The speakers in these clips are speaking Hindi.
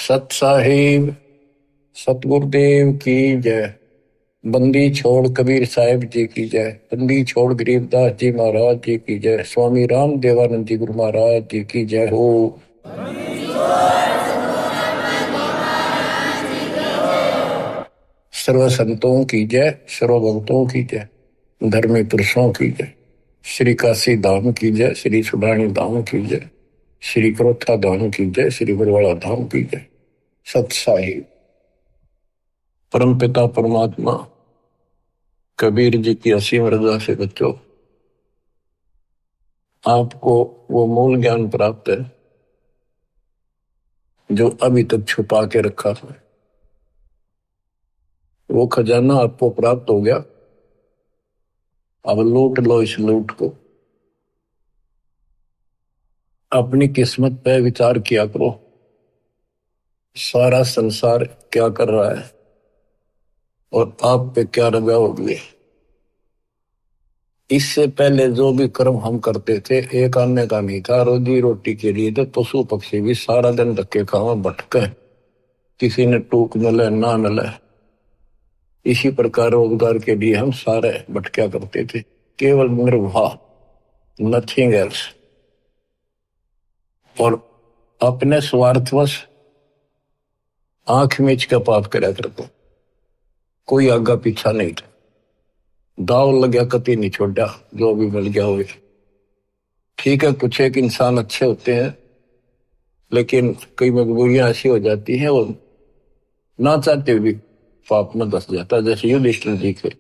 सत साहिब सतगुरुदेव की जय। बंदी छोड़ कबीर साहिब जी की जय। बंदी छोड़ गरीबदास जी महाराज जी की जय। स्वामी राम देवानंद जी गुरु महाराज जी की जय हो। सर्व संतों की जय, सर्व भक्तों की जय, धर्मी पुरुषों की जय। श्री काशी धाम की जय, श्री सुडानी धाम की जय, श्री क्रोथा धाम की जय, श्री बरवाड़ा धाम की जय। सत साहिब परम पिता परमात्मा कबीर जी की असीम रजा से बच्चों, आपको वो मूल ज्ञान प्राप्त है जो अभी तक छुपा के रखा है। वो खजाना आपको प्राप्त हो गया। अब लूट लो इस लूट को। अपनी किस्मत पे विचार किया करो, सारा संसार क्या कर रहा है और आप पे क्या रजा हो गई। इससे पहले जो भी कर्म हम करते थे एक आने का नहीं था, रोजी रोटी के लिए तो पशु पक्षी भी सारा दिन धक्के खावा भटके, किसी ने टूक मिले ना मिले। इसी प्रकार रोजगार के लिए हम सारे भटका करते थे, केवल निर्वाह, नथिंग एल्स। और अपने स्वार्थवश आंख मीच का पाप करा करते, कोई आगा पीछा नहीं था। दाव लग्या कति नहीं छोड़ा, जो भी मिल गया हो। ठीक है, कुछ एक इंसान अच्छे होते हैं, लेकिन कई मजबूरियां ऐसी हो जाती हैं वो ना चाहते हुए पाप में धस जाता है। जैसे युधिष्ठिर जी के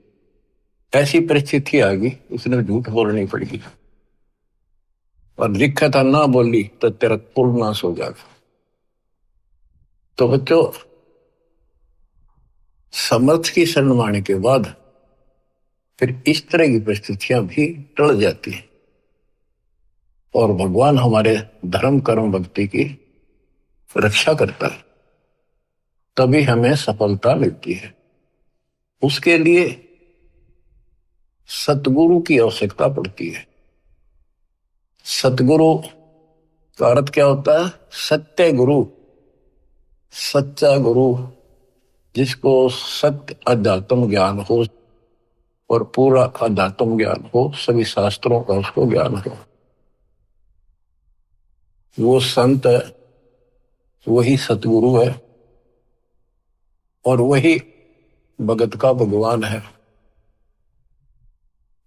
ऐसी परिस्थिति आ गई, उसने झूठ बोलनी पड़ेगी और लिखा था ना बोली तो तेरा कुल नाश हो जाएगा। तो बच्चों, समर्थ की शरण माने के बाद फिर इस तरह की परिस्थितियां भी टल जाती हैं और भगवान हमारे धर्म कर्म भक्ति की रक्षा करता है, तभी हमें सफलता मिलती है। उसके लिए सतगुरु की आवश्यकता पड़ती है। सतगुरु का अर्थ क्या होता है? सत्य गुरु, सच्चा गुरु, जिसको सत्य अध्यात्म ज्ञान हो और पूरा अध्यात्म ज्ञान हो, सभी शास्त्रों का उसको ज्ञान हो। वो संत है, वही सतगुरु है और वही भगत का भगवान है।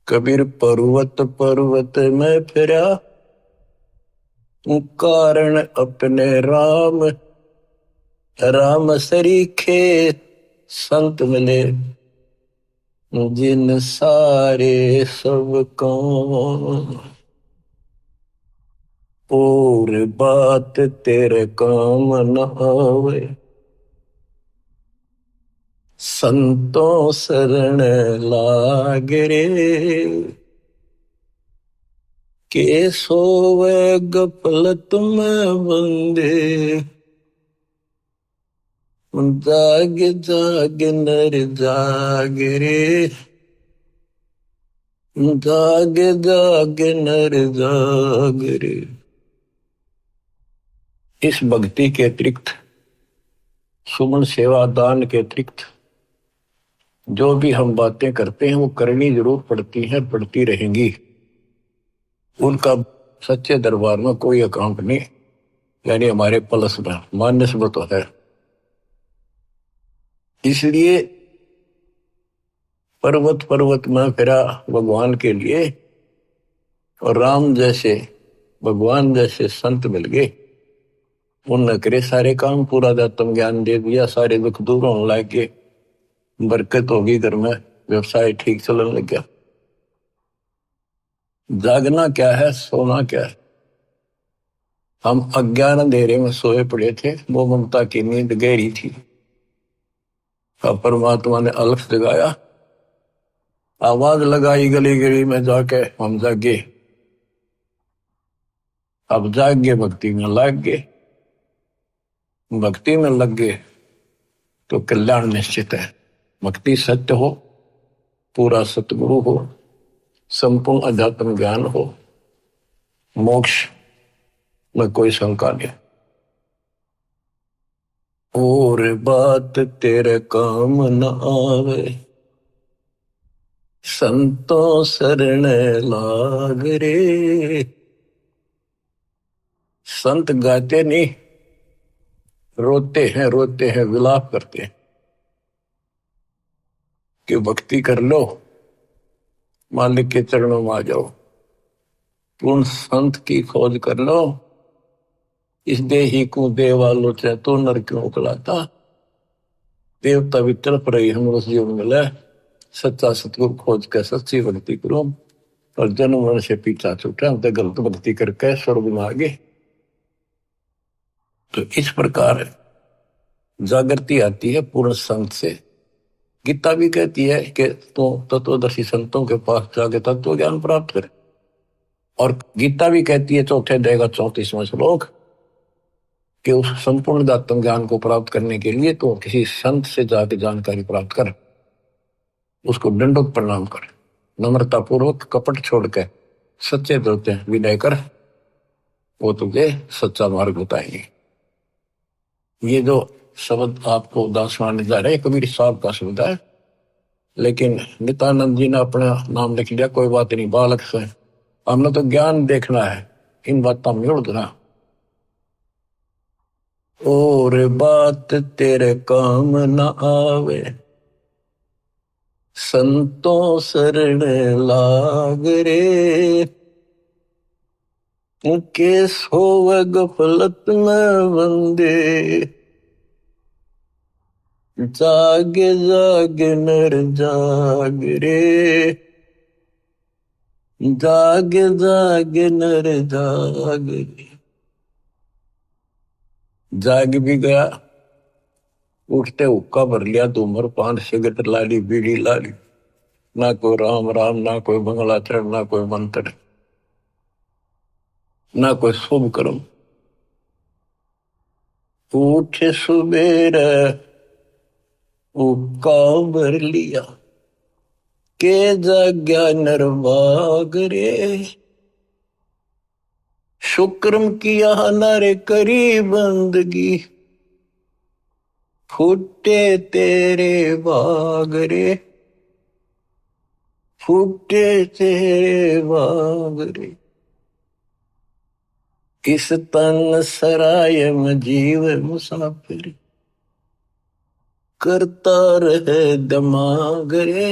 कबीर पर्वत पर्वत में फिरा, कारण अपने राम, राम सरीखे संत मिले, जिन सारे सब काम, और बात तेरे काम न आवे, संतों शरण लाग रे, के सोवे गफलत में बंदे, जाग जाग नर जाग रे, जाग जाग नर जाग रे। इस भक्ति के अतिरिक्त, सुमन सेवा दान के अतिरिक्त जो भी हम बातें करते हैं वो करनी जरूर पड़ती हैं, पड़ती रहेंगी। उनका सच्चे दरबार में कोई अकाउंट नहीं, यानी हमारे प्लस में माइनस में तो है। इसलिए पर्वत पर्वत में फिरा भगवान के लिए, और राम जैसे भगवान जैसे संत मिल गए। उनने करे सारे काम, पूरा अध्यात्म ज्ञान दे दिया, सारे दुख दूर होने लग गए, बरकत होगी घर में, व्यवसाय ठीक चलने लग गया। जागना क्या है, सोना क्या है? हम अज्ञान अंधेरे में सोए पड़े थे, वो ममता की नींद गहरी थी। अब परमात्मा ने अलख जगाया, आवाज लगाई गली गली में जाके, हम जागे। अब जाग गए, भक्ति में लग गए। भक्ति में लग गए तो कल्याण निश्चित है। भक्ति सत्य हो, पूरा सतगुरु हो, संपूर्ण अध्यात्म ज्ञान हो, मोक्ष में कोई शंका नहीं। और बात तेरे काम न आवे, संतों शरण लाग रे। संत गाते नहीं, रोते हैं, विलाप करते हैं कि भक्ति कर लो, मालिक के चरणों में आ जाओ। पूर्ण संत की खोज कर लो, इस देही को देवा लोचे तो नर क्यों उकलाता। देवता भी तड़प रही हम उस जीवन मिले, सच्चा सतगुरु खोज के सच्ची भक्ति करो। और जन्म मरण से पीछा छूटा, हम तो गलत भक्ति करके स्वर्ग में आ गए। तो इस प्रकार जागृति आती है पूर्ण संत से। गीता भी कहती है कि तो तत्वदर्शी संतों के पास जाके तत्व ज्ञान प्राप्त करे। और गीता भी कहती है चौथे अध्याय का 34वां श्लोक कि उस संपूर्ण आत्म ज्ञान को प्राप्त करने के लिए तो किसी संत से जाके जानकारी प्राप्त कर, उसको दंडोत प्रणाम कर, नम्रता पूर्वक कपट छोड़ के सच्चे दोते विनय कर, वो तुझे सच्चा मार्ग बताएंगे। ये जो शब्द आपको दासवान जा रहे कबीर साहब का शब्द है, लेकिन नित्यानंद जी ने अपना नाम लिख लिया। कोई बात नहीं, बालक से हमने तो ज्ञान देखना है, इन बातों में उड़ना। और बात तेरे काम न आवे, संतों शरण लाग रे। के सोव गफलत में बंदे, जागे जागे नर जाग रे। जागे जागे नर जाग रे। जाग भी गया, उठते हुक्का भर लिया, धूम्रपान सिगरेट लाली, बीड़ी लाली, ना कोई राम राम, ना कोई बंगला चढ़, ना कोई मंत्र, ना कोई शुभ कर्म। उठे सुबेर हुक्का भर लिया, के जाग्या नरवाग रे। शुक्रम किया नर करी बंदगी, फूटे तेरे बाग रे। फूटे तेरे बाग रे। इस तन सराय में जीव मुसाफिर, करता रहे दिमाग रे।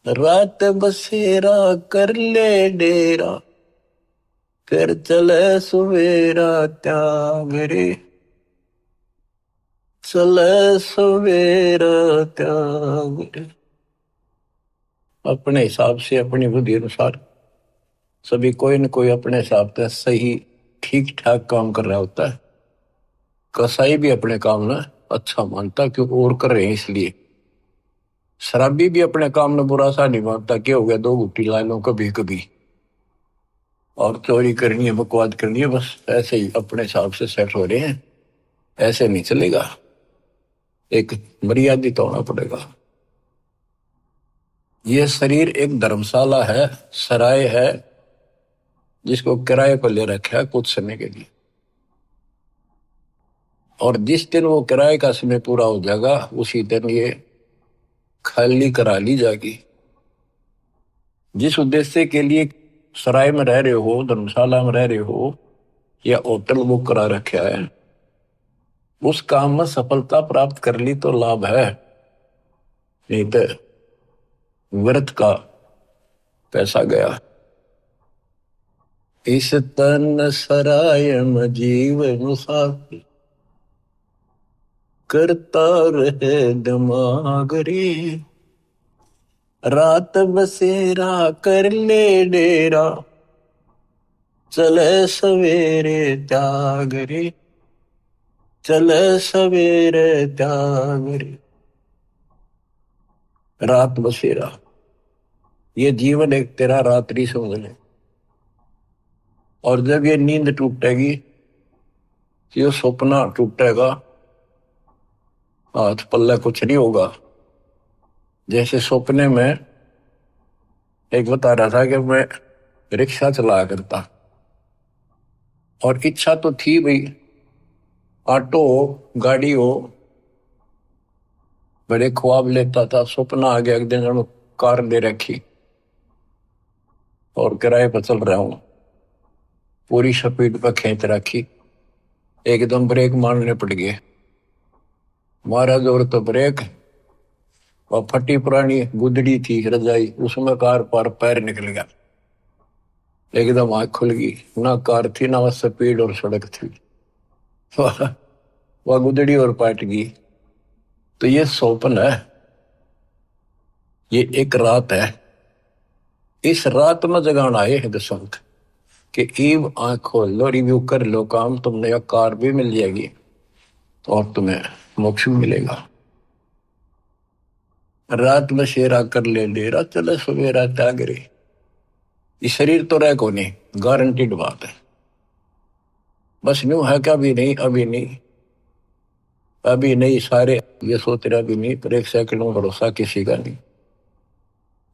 रात बसेरा कर ले डेरा, फिर चले सवेरा त्याग रे। चले सवेरा त्याग रे। अपने हिसाब से, अपनी बुद्धि अनुसार सभी कोई न कोई अपने हिसाब से सही ठीक ठाक काम कर रहा होता है। कसाई भी अपने काम ना अच्छा मानता क्योंकि और कर रहे हैं इसलिए। शराबी भी अपने काम में बुरा सा नहीं मानता, क्या हो गया 2 घुट्टी ला लो कभी कभी, और चोरी करनी है, बकवाद करनी है, बस ऐसे ही अपने हिसाब से सेट हो रहे हैं। ऐसे नहीं चलेगा, एक मर्यादित होना पड़ेगा। यह शरीर एक धर्मशाला है, सराय है, जिसको किराए पर ले रखा है कुछ समय के लिए। और जिस दिन वो किराए का समय पूरा हो जाएगा, उसी दिन ये खाली करा ली जाएगी। जिस उद्देश्य के लिए सराय में रह रहे हो, धर्मशाला में रह रहे हो, या होटल बुक करा रखा है, उस काम में सफलता प्राप्त कर ली तो लाभ है, नहीं तो व्यर्थ का पैसा गया। इस तन सराय में जीव मुसाफिर, करता रहे दिमाग रे। रात बसेरा कर ले डेरा, चले सवेरे त्याग रे। चले सवेरे त्याग रे। रात बसेरा, ये जीवन एक तेरा रात्रि समझ ले। और जब ये नींद टूटेगी, ये सपना टूटेगा, हाथ पल्ले कुछ नहीं होगा। जैसे सपने में एक बता रहा था कि मैं रिक्शा चलाया करता, और इच्छा तो थी भाई ऑटो हो, गाड़ी हो, बड़े ख्वाब लेता था, सपना आ गया एक दिन कार ले रखी और किराए पर चल रहा हूं, पूरी स्पीड पर खींच रखी, एकदम ब्रेक मारने पड़ गए, मारा जोर तो ब्रेक, और फटी पुरानी गुदड़ी थी रजाई, उसमें कार पर पैर निकल गया, एकदम आंख खुल गई, ना कार थी ना स्पीड और सड़क थी। वह गुदड़ी और पाट गई। तो ये सौपन है, ये एक रात है, इस रात में जगाना आए है दसंत कि ईब आंख खोल लो, रिव्यू कर लो काम, तुमने यह कार भी मिल जाएगी और तुम्हें मोक्ष भी मिलेगा। रात में शेरा कर ले डेरा, चले सवेरा त्यागरे। ये शरीर तो रह को नहीं, गारंटीड बात है। बस न्यू है क्या, अभी नहीं, अभी नहीं, अभी नहीं, सारे ये सोच रहे अभी नहीं, पर एक सेकंड में भरोसा किसी का नहीं।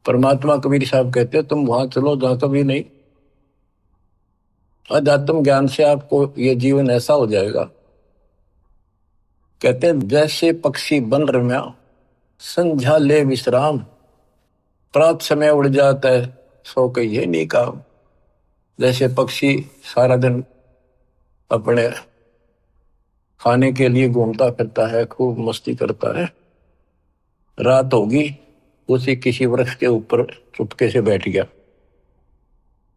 परमात्मा कबीर साहब कहते हैं तुम वहां चलो जहां कभी नहीं। अध्यात्म ज्ञान से आपको ये जीवन ऐसा हो जाएगा, कहते हैं जैसे पक्षी बन रम्या, संध्या ले विश्राम, प्रात समय उड़ जाता है, सो कहिए नहीं काम। जैसे पक्षी सारा दिन अपने खाने के लिए घूमता फिरता है, खूब मस्ती करता है, रात होगी उसी किसी वृक्ष के ऊपर चुपके से बैठ गया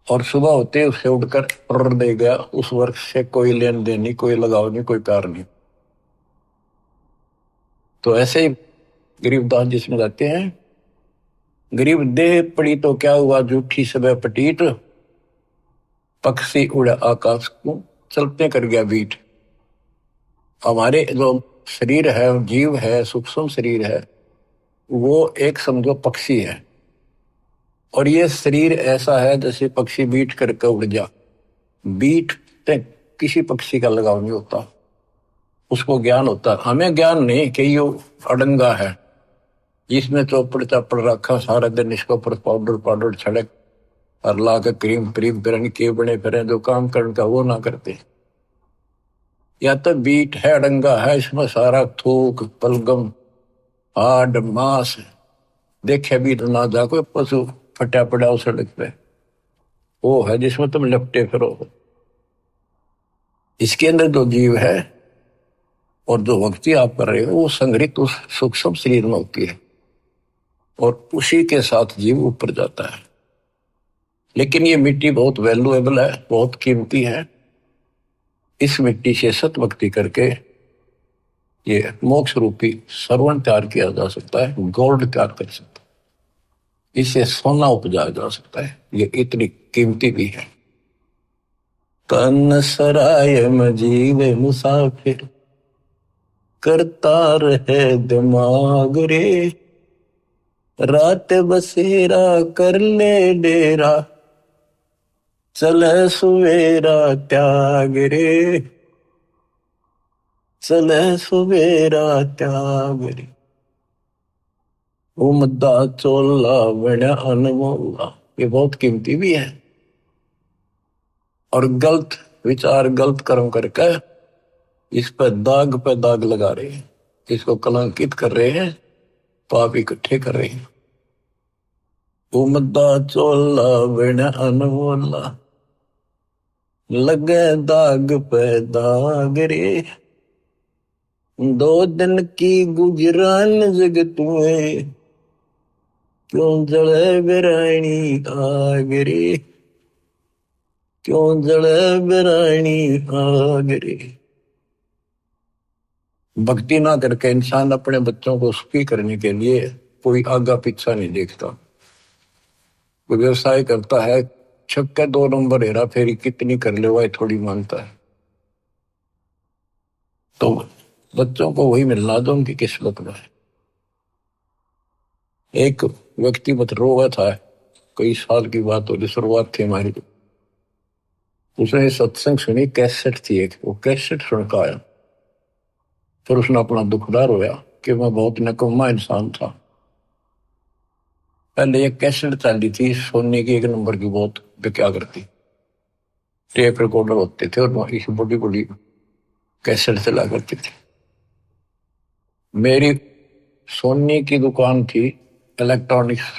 और सुबह होते उसे उड़कर उड़ दे गया, उस वृक्ष से कोई लेन देन नहीं, कोई लगाव नहीं, कोई प्यार नहीं। तो ऐसे ही गरीबदास जिसमें जाते हैं, गरीब देह पड़ी तो क्या हुआ, झूठी सब पटीट, पक्षी उड़ा आकाश को, चलते कर गया बीट। हमारे जो शरीर है, जीव है, सूक्ष्म शरीर है, वो एक समझो पक्षी है, और ये शरीर ऐसा है जैसे पक्षी बीट करके उड़ जा। बीट ते किसी पक्षी का लगाव नहीं होता, उसको ज्ञान होता, हमें ज्ञान नहीं कि ये अड़ंगा है, इसमें चौपड़ चापड़ रखा सारा दिन, इसके ऊपर पाउडर पाउडर छड़क और ला के क्रीम क्रीम फिर के बने फिर जो काम करने का वो ना करते। या तो बीट है, अड़ंगा है, इसमें सारा थूक पलगम हाड मांस देखे भी तो ना जा, कोई पशु फटा पड़ा उस सड़क पे, वो है जिसमें तुम लपटे फिरो। इसके अंदर जो जीव है और जो भक्ति आप कर रहे हो, वो संग्रहित उस सूक्ष्म शरीर में होती है और उसी के साथ जीव ऊपर जाता है। लेकिन ये मिट्टी बहुत वैल्यूएबल है, बहुत कीमती है। इस मिट्टी से सत भक्ति करके ये मोक्ष रूपी सरवण तैयार किया जा सकता है, गोल्ड तैयार कर सकता है, इसे सोना उपजाया जा सकता है, ये इतनी कीमती भी है। तन सराय में जीव मुसाफिर, करता रहे दिमाग रे, रात बसेरा कर ले डेरा, चले सवेरा त्याग रे, चले सवेरा त्याग रे। उमदा चोला बड़ा अनमोला, ये बहुत कीमती भी है। और गलत विचार गलत कर्म करके इस पे दाग लगा रहे हैं, इसको कलंकित कर रहे हैं, पाप इकट्ठे कर रहे हैं। उमदा चोला बड़ा अनमोला, लगे दाग पे दाग रे, दो दिन की गुजरान जगत में, क्यों जले बिरानी आग रे, क्यों जले बिरानी आग रे। भक्ति ना करके इंसान अपने बच्चों को सुखी करने के लिए कोई आगा पीछा नहीं देखता। कोई व्यवसाय करता है, छक्के 2 नंबर हेरा फेरी कितनी कर ले वह थोड़ी मानता है। तो बच्चों को वही मिलना जो उनकी किस्मत में है। एक व्यक्ति मत रोगा था, कई साल की बात हो, शुरुआत थी हमारी, उसने सत्संग सुनी, कैसेट थी एक, वो कैसेट सुन का आया, फिर उसने अपना दुखदार होया कि मैं बहुत नकम्मा इंसान था। पहले एक कैसेट चली थी सोने की, 1 नंबर की, बहुत क्या करती, टेप रिकॉर्डर होते थे और इस बड़ी बड़ी कैसेट चला करती थी। मेरी सोनी की दुकान थी इलेक्ट्रॉनिक्स,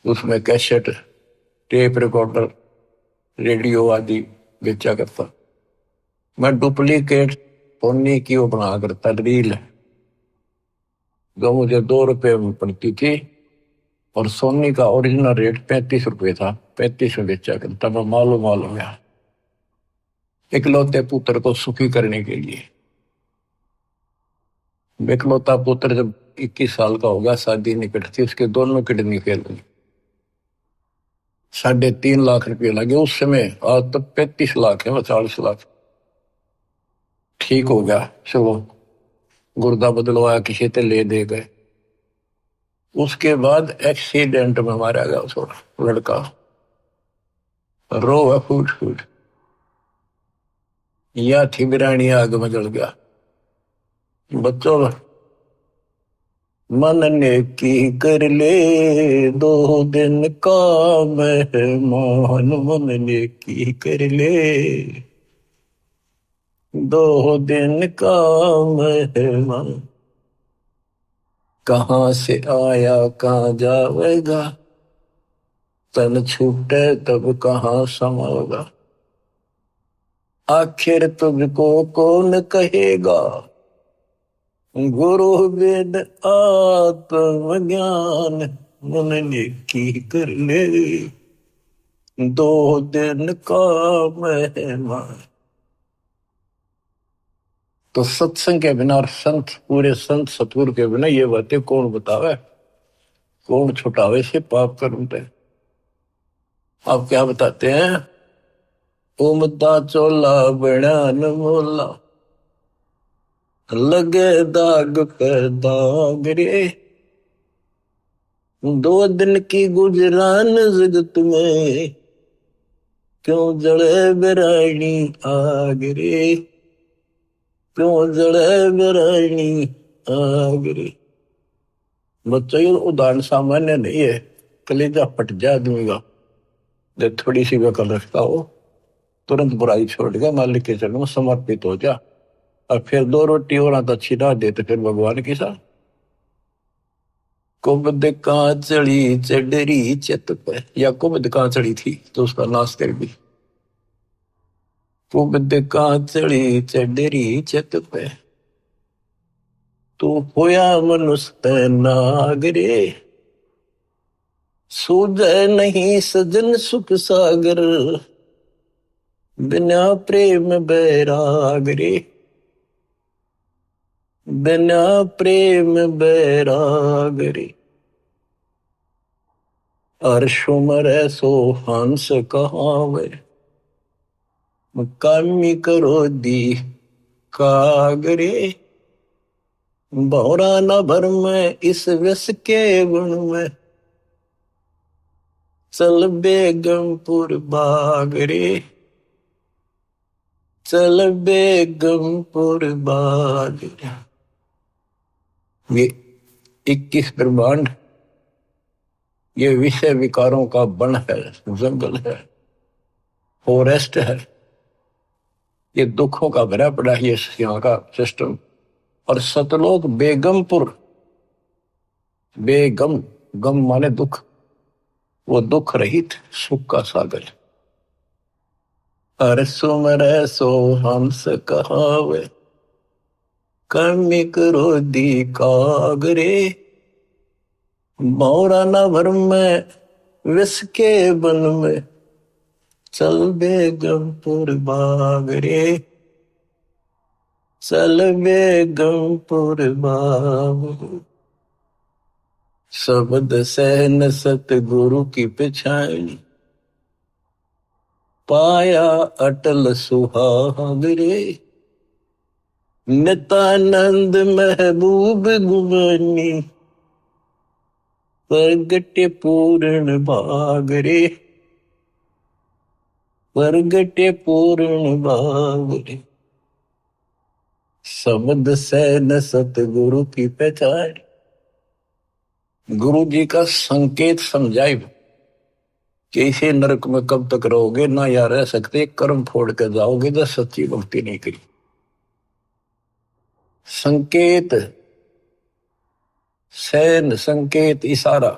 उसमें कैसेट, टेप रिकॉर्डर, रेडियो आदि बेचा करता। मैं डुप्लीकेट सोनी की वो बना करता रील, जो मुझे 2 रुपए में पड़ती थी, और सोनी का ओरिजिनल रेट 35 रुपए था। 35 में बेचा करता। मैं मालूम हो गया, इकलौते पुत्र को सुखी करने के लिए। इकलौता पुत्र जब 21 साल का होगा, शादी निकट थी, उसके दोनों किडनी फेल हुई। 3.5 लाख रुपये लगे उस समय। आज तो 35 लाख है, 40 लाख। ठीक हो गया, चलो गुर्दा बदलवाया, किसी से ले दे गए। उसके बाद एक्सीडेंट में मारा गया उस लड़का, रो फूट फूट। या थी बिरानी आग में जल गया। बच्चों, मन ने की कर ले 2 दिन का मेहमान, मन ने की कर ले 2 दिन का मेहमान। कहाँ से आया कहाँ जाएगा, तन छूटे तब कहाँ समाएगा। आखिर तुझको कौन कहेगा, गुरु वेद आत्मज्ञान। मन ने की कर ले 2 दिन का मेहमान। तो सत्संग के बिना और संत, पूरे संत सतगुरु के बिना ये बातें कौन बतावे, कौन छुटावे से पाप कर्म पे। आप क्या बताते हैं, उमदा चोला बना न मोला, लगे दाग पे दाग रे। 2 दिन की गुजरान जगत में, क्यों जड़े बिरानी आग रे, क्यों जड़े बिरानी आग रे। बच्चों, ये उदाहरण सामान्य नहीं है, कलेजा फट जाए आदमी का। जब थोड़ी सी वकल रखता हो, तुरंत बुराई छोड़ के मालिक के चरणों में समर्पित हो जा, और फिर 2 रोटी और तो छिड़ा दे, तो फिर भगवान के साथ। कुबद कांचड़ी चढ़ी चित पे, या कुबद कांचड़ी थी तो उसका नाश कर दी। कुबद कांचड़ी चढ़ी चित पे, तू होया मनुष्य नागरे। सूझे नहीं सजन सुख सागर, बिना प्रेम बैराग रे, बिना प्रेम बैराग रे। अर्शुमर सो हंस कहावे, कामी करो दी कागरे। भौरा न भर में इस विष के गुण में, चल बेगमपुर बागरे, चल बेगमपुर बागरे। ये 21 ब्रह्मांड, ये विषय विकारों का वन है, जंगल है, फॉरेस्ट है। ये दुखों का भरा पड़ा है ये यहाँ का सिस्टम। और सतलोक बेगमपुर, बेगम, गम माने दुख, वो दुख रहित सुख का सागर। अरे सुमर सो हंस कहावे, कर्मी करो दी कागरे। मौरा न भर में विष के बन में, चल बेगमपुर बागरे, चल बेगमपुर बागरे। शब्द सहन सतगुरु की पिछाड़ी, पाया अटल सुहागरे। नित्यानंद महबूब गुमानी, प्रगटे पूर्ण भागरे, प्रगटे पूर्ण भागरे। शब्द सहन सतगुरु की पहचान। गुरु जी का संकेत समझाए कि इसे नरक में कब तक रहोगे, ना या रह सकते, कर्म फोड़ कर जाओगे तो सच्ची भक्ति नहीं करी। संकेत, सैन संकेत इशारा,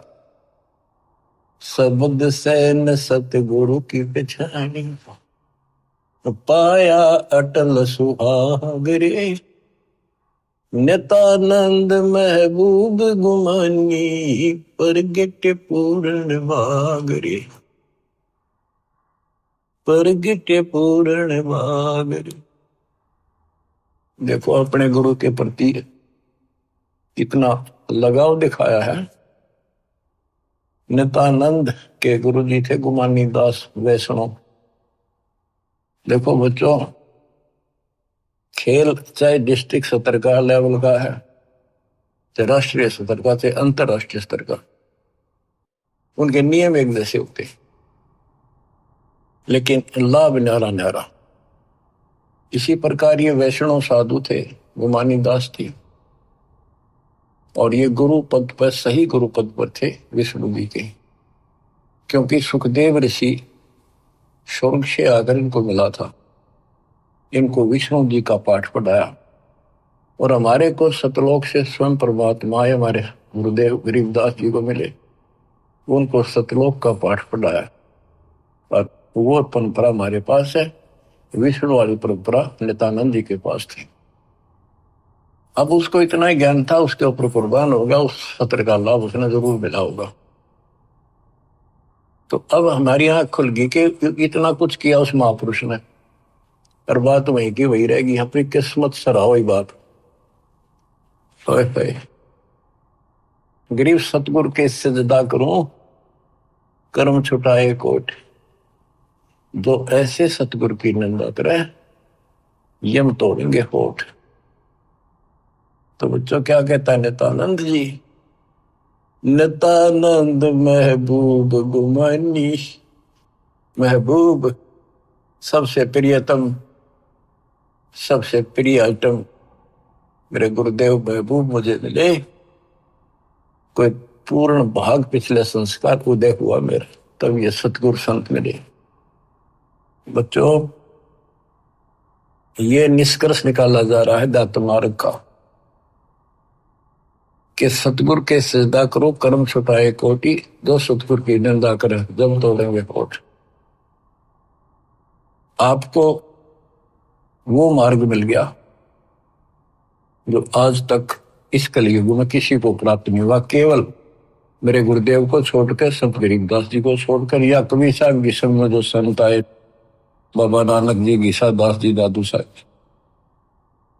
शब्द सैन सतगुरु की पहचानी, पाया अटल सुहाग रे, नितानंद महबूब गुमानी, परगट पूर्ण भाग रे, परगट पूर्ण भाग रे। देखो अपने गुरु के प्रति कितना लगाव दिखाया है। नितानंद के गुरु जी थे गुमानी दास वैष्णव। देखो बच्चों, खेल चाहे डिस्ट्रिक्ट स्तर का लेवल का है, चाहे राष्ट्रीय स्तर का, चाहे अंतरराष्ट्रीय स्तर का, उनके नियम एक जैसे होते, लेकिन लाभ न्यारा न्यारा। इसी प्रकार ये वैष्णव साधु थे, गुमानी दास थी, और ये गुरु पद पर, सही गुरु पद पर थे विष्णु जी के, क्योंकि सुखदेव ऋषि स्वर्ग से आकर इनको मिला था, इनको विष्णु जी का पाठ पढ़ाया, और हमारे को सतलोक से स्वयं परमात्मा हमारे गुरुदेव गरीबदास जी को मिले, उनको सतलोक का पाठ पढ़ाया, और वो परंपरा हमारे पास है। विष्णु वाली परंपरा नित्यानंद जी के पास थी। अब उसको इतना ही ज्ञान था, उसके ऊपर कुर्बान हो गया, उस सत्र का लाभ उसने जरूर मिला होगा। तो अब हमारी आंख खुल गई कि इतना कुछ किया उस महापुरुष ने, और बात वहीं की वही रहेगी। अपनी किस्मत सराहो ही बात। गरीब सतगुरु के सजदा करूं, कर्म छुटाए कोट, जो ऐसे सतगुरु की निंदा करे यम तोड़ेंगे होठ। तो बच्चों क्या कहता है नित्यानंद जी? नित्यानंद महबूब गुमानी, महबूब सबसे प्रियतम, सबसे प्रिय आइटम मेरे गुरुदेव महबूब मुझे मिले। कोई पूर्ण भाग पिछले संस्कार उदय हुआ मेरा, तब ये सतगुरु संत मिले। बच्चों, ये निष्कर्ष निकाला जा रहा है दात मार्ग का कि सतगुरु के सजदा करो, कर्म छुटाए कोटि, जो सतगुरु की निंदा करे जब तोड़ेंगे होठ। आपको वो मार्ग मिल गया जो आज तक इस कलयुग में किसी को प्राप्त नहीं हुआ, केवल मेरे गुरुदेव को छोड़कर, संत गरीबदास जी को छोड़कर, या कबीर साहब की संग में जो संत आए, बाबा नानक जी, गीसा दास जी, दादू साहब,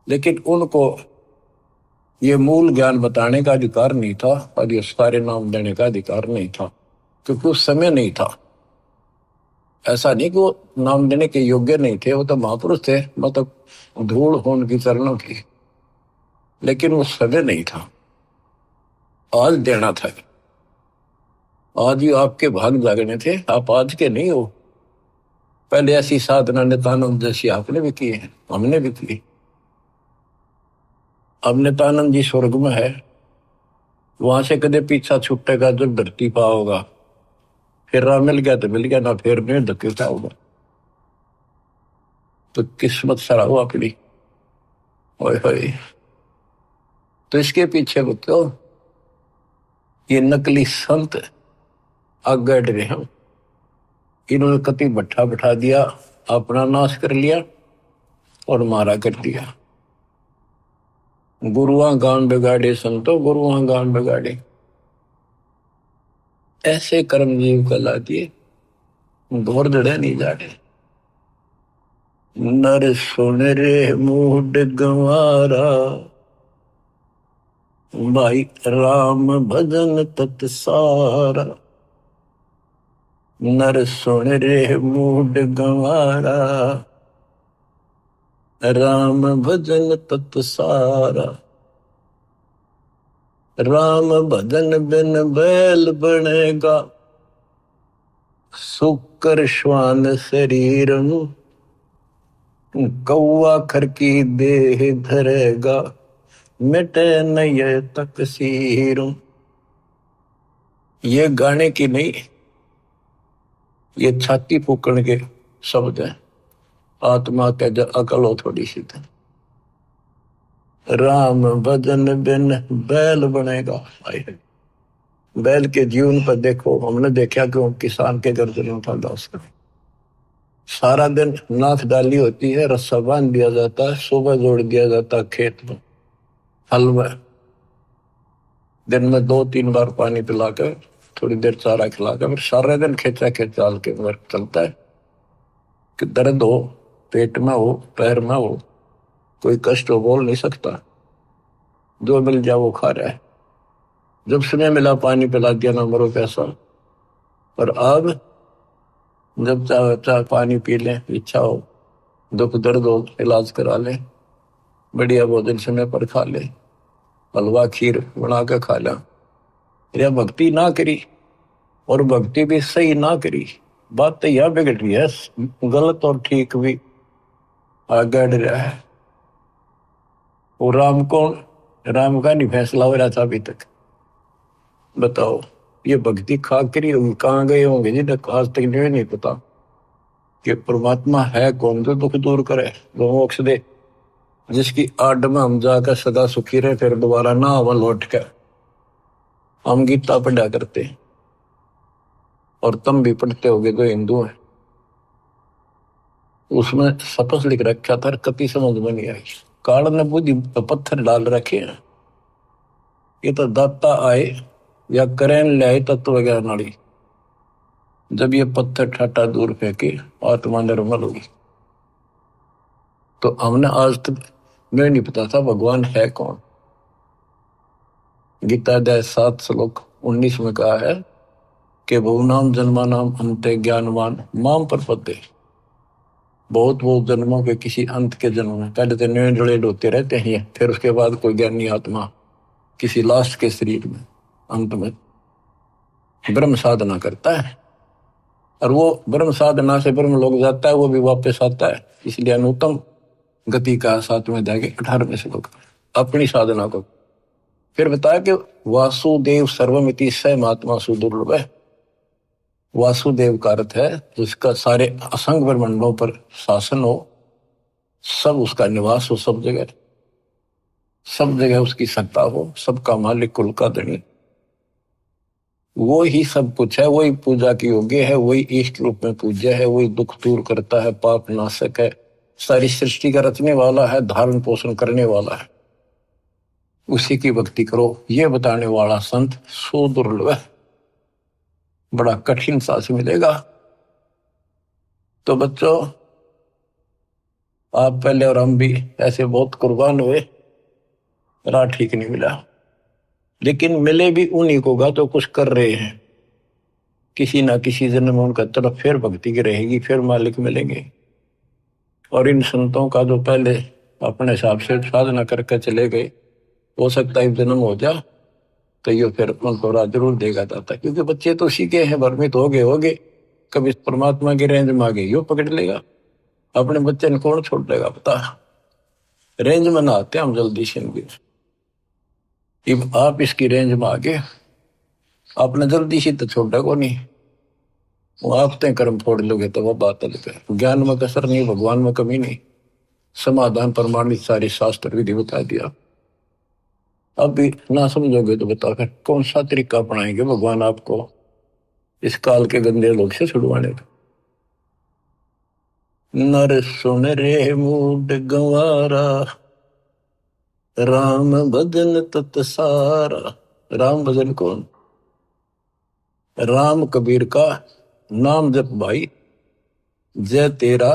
लेकिन उनको ये मूल ज्ञान बताने का अधिकार नहीं था, और ये सारे नाम देने का अधिकार नहीं था, क्योंकि उस समय नहीं था। ऐसा नहीं कि वो नाम देने के योग्य नहीं थे, वो तो महापुरुष थे, मतलब धूल हो उनकी चरणों की, लेकिन वो समय नहीं था। आज देना था, आज ही आपके भाग जागने थे, आप आज के नहीं हो। पहले ऐसी साधना नित्यानंद जैसी आपने भी की है, हमने भी की। अब नित्यानंद जी स्वर्ग में है, वहां से कदे पीछा छूटेगा जब धरती पा होगा, फिर राह मिल गया तो मिल गया, ना फिर नहीं धकेलता होगा। तो किस्मत सराहो अपनी। ओए होए, तो इसके पीछे बच्चों ये नकली संत आगे डरे हैं। इन्होंने कति भट्ठा बैठा दिया, अपना नाश कर लिया और मारा कर दिया। गुरुआ गान बिगाड़े संतो, गुरुआ गान बिगाड़े। ऐसे कर्म जीव कला दिए, घोर जड़े नहीं जाड़े। नर सुन रे मूड गंवारा, भाई राम भजन तत सारा। नर सुन रे मूड गंवारा, राम भजन तत सारा। राम भजन बिन बैल बनेगा, सुकर श्वान शरीर, कौआ खर की देह धरेगा, मिटे नय तकसीर। ये गाने की नहीं, ये छाती फूकण के शब्द हैं। आत्मा के जो अकल हो थोड़ी सी, राम भजन बिन बैल बनेगा। बैल के जीवन पर देखो, हमने देखा कि वो किसान के गर्दनों पर दास कर सारा दिन नाथ डाली होती है, रस्सा बांध दिया जाता है, सुबह जोड़ दिया जाता है खेत में, हल में, दिन में 2-3 बार पानी पिलाकर, थोड़ी देर चारा खिलाकर, फिर सारा दिन खेचा खेचाल के वर्क चलता है कि दर्द हो, पेट में हो, पैर में हो, कोई कष्ट हो, बोल नहीं सकता, जो मिल जाए वो खा रहा है। जब समय मिला पानी पिला दिया, ना मरो पैसा। और अब जब चाहे पानी पी लें, इच्छा हो, दुख दर्द हो, इलाज करा लें, बढ़िया भोजन समय पर खा ले, हलवा खीर बना के खा लिया, या भक्ति ना करी, और भक्ति भी सही ना करी, बात तो यह बिगड़ रही है, गलत और ठीक भी आगे रहा है। वो राम का नहीं फैसला हो रहा था अभी तक। बताओ, ये भक्ति खा करी होगी, कहाँ गए होंगे जिन्हें आज तक नहीं पता कि परमात्मा है कौन, जो दुख दूर करे, जो मोक्ष दे, जिसकी आड़ में हम जाकर सदा सुखी रहे, फिर दोबारा ना अवल लौट कर। हम गीता पढ़ा करते, और तुम भी पढ़ते होगे जो हिंदू हैं, उसमें सपस लिख रखा था, कति समझ में नहीं आई। काल ने बुद्धि पत्थर डाल रखे हैं, ये तो दाता आए या करें ले आए तत्व ज्ञान नाड़ी, जब ये पत्थर ठाटा दूर फेंके आत्मा निर्मल होगी। तो हमने आज तक मैं नहीं पता था भगवान है कौन। गीता अध्याय 7 श्लोक 19 में कहा है कि बहुनाम जन्मानाम अंते ज्ञानवान माम प्रपद्ये। बहुत जन्मों के किसी अंत के जन्म में, पहले तो नए जड़े होते रहते हैं, फिर उसके बाद कोई ज्ञानी आत्मा किसी लास्ट के शरीर में अंत में ब्रह्म साधना करता है, और वो ब्रह्म साधना से ब्रह्म लोग जाता है, वो भी वापस आता है। इसलिए अनुत्तम गति का 7वें अध्याय के 18वें श्लोक अपनी साधना को फिर बताया कि वासुदेव सर्वमिति स महात्मा सुदुर्लभ है। वासुदेव का अर्थ है जिसका सारे असंग ब्रह्मांडों पर शासन हो, सब उसका निवास हो, सब जगह उसकी सत्ता हो, सबका मालिक, कुल का धनी, वो ही सब कुछ है, वही पूजा की योग्य है, वही इष्ट रूप में पूज्य है, वही दुख दूर करता है, पाप नाशक है, सारी सृष्टि का रचने वाला है, धारण पोषण करने वाला है, उसी की भक्ति करो, ये बताने वाला संत सुदुर्लभ है, बड़ा कठिन सांस मिलेगा। तो बच्चों, आप पहले और हम भी ऐसे बहुत कुर्बान हुए, राह ठीक नहीं मिला, लेकिन मिले भी उन्हीं को गा तो कुछ कर रहे हैं, किसी ना किसी जन्म में उनका तरफ फिर भक्ति की रहेगी, फिर मालिक मिलेंगे। और इन संतों का जो पहले अपने हिसाब से साधना करके चले गए, हो सकता है जन्म हो जा तो ये फिर उनको राह जरूर देगा दाता, क्योंकि बच्चे तो सीखे हैं, भ्रमित हो गए, कभी परमात्मा की रेंज में आ गए यो पकड़ लेगा, अपने बच्चे ने कौन छोड़ लेगा पता। रेंज में ना आते हम जल्दी से, आप इसकी रेंज में आ गए, आपने जल्दी से तो छोड़ा को नहीं, वो आप तय कर्म फोड़ लोगे तो वह बात अलग है। ज्ञान में कसर नहीं, भगवान में कमी नहीं, समाधान प्रमाणित सारी शास्त्र विधि बता दिया। अब भी ना समझोगे तो बताओ फिर कौन सा तरीका अपनाएंगे भगवान आपको इस काल के गंदे लोग से छुड़वाने का। नर सुन रे मूड गंवारा, राम भजन तत सारा। राम भजन कौन? राम कबीर का नाम जप भाई, जय तेरा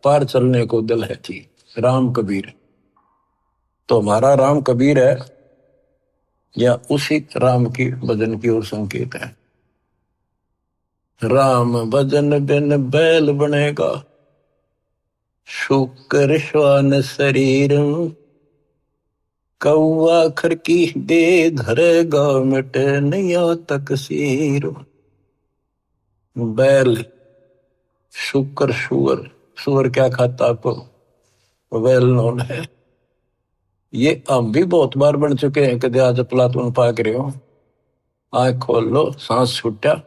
पार चलने को दिल है जी। राम कबीर तो हमारा राम कबीर है, या उसी राम की भजन की ओर संकेत है। राम भजन बिन बैल बनेगा, शुक्र श्वान शरीर, कौआ खर की दे धरेगा, मिटे नैया तक सीर। बैल, शुक्र, सुअर क्या खाता आपको वेल नोन है। ये हम भी बहुत बार बन चुके हैं, कदे आज प्लाटून पाक रहे हो, आंख खोल लो, सांस छूटा,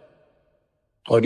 और